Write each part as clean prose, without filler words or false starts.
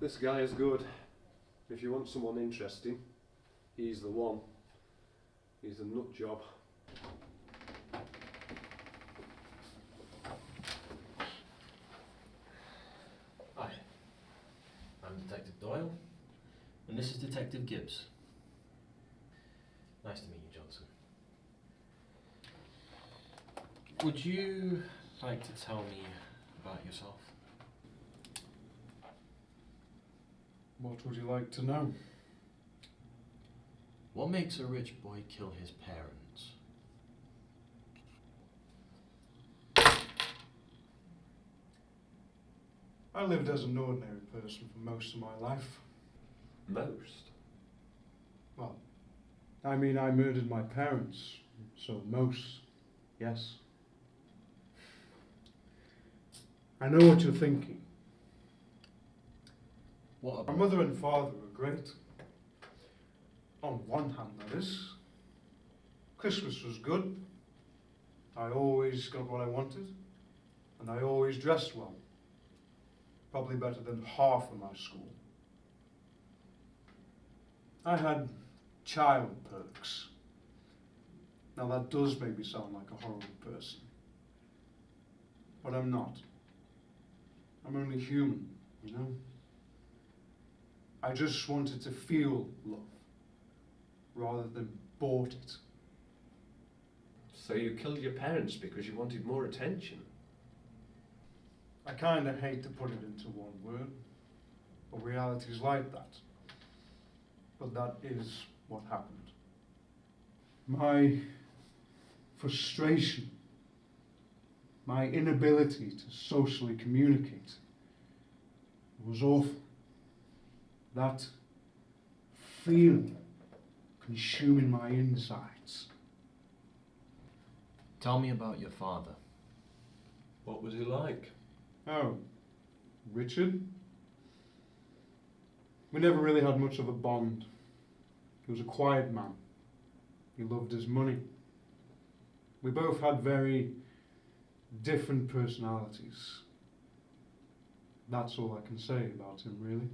This guy is good. If you want someone interesting, he's the one. He's a nut job. Hi, I'm Detective Doyle, and this is Detective Gibbs. Nice to meet you, Johnson. Would you like to tell me about yourself? What would you like to know? What makes a rich boy kill his parents? I lived as an ordinary person for most of my life. Most? Well, I mean, I murdered my parents, so most, yes. I know what you're thinking. What My about... mother and father were great. On one hand, that is. Christmas was good. I always got what I wanted, and I always dressed well. Probably better than half of my school. I had child perks. Now that does make me sound like a horrible person. But I'm not. I'm only human, you know? I just wanted to feel love, rather than bought it. So you killed your parents because you wanted more attention? I kinda hate to put it into one word, but reality's like that. But that is what happened. My frustration, my inability to socially communicate was awful. That feeling consuming my insides. Tell me about your father. What was he like? Oh, Richard? We never really had much of a bond. He was a quiet man. He loved his money. We both had very different personalities. That's all I can say about him, really.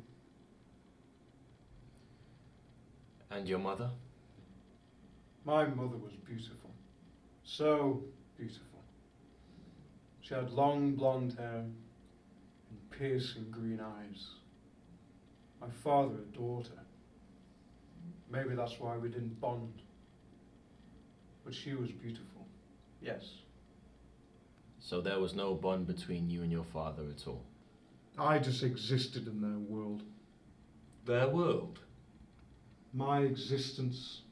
And your mother? My mother was beautiful. So beautiful. She had long blonde hair and piercing green eyes. My father adored her. Maybe that's why we didn't bond. But she was beautiful, yes. So there was no bond between you and your father at all? I just existed in their world. Their world? My existence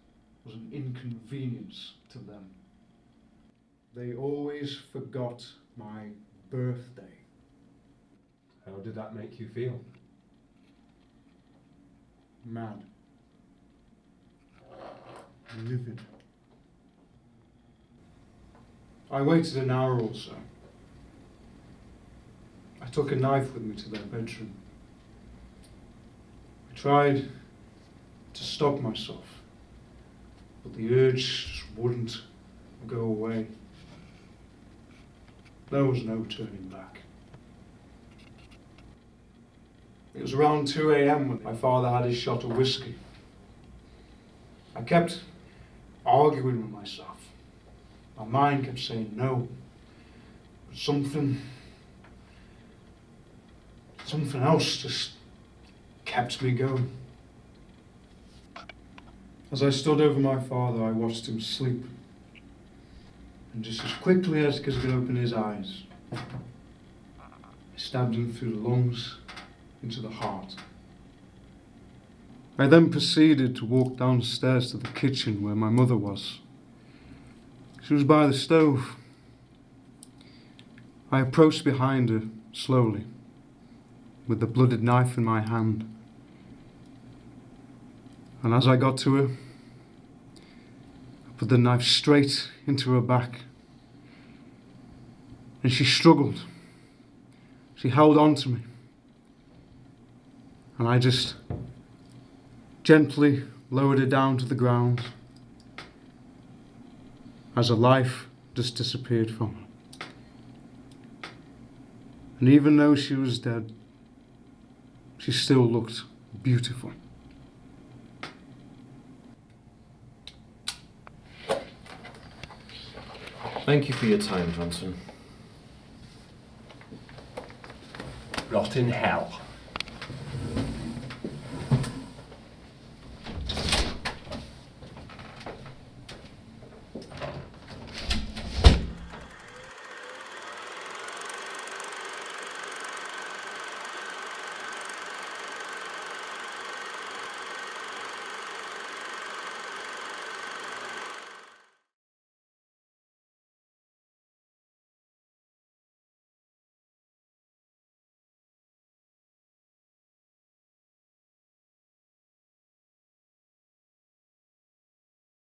was an inconvenience to them. They always forgot my birthday. How did that make you feel? Mad. Livid. I waited an hour or so. I took a knife with me to their bedroom. I tried to stop myself, but the urge just wouldn't go away. There was no turning back. It was around 2 a.m. when my father had his shot of whiskey. I kept arguing with myself. My mind kept saying no, but something else just kept me going. As I stood over my father, I watched him sleep. And just as quickly as he could open his eyes, I stabbed him through the lungs into the heart. I then proceeded to walk downstairs to the kitchen where my mother was. She was by the stove. I approached behind her slowly, with the blooded knife in my hand. And as I got to her, I put the knife straight into her back. And she struggled. She held on to me. And I just gently lowered her down to the ground as her life just disappeared from her. And even though she was dead, she still looked beautiful. Thank you for your time, Johnson. Rot in hell.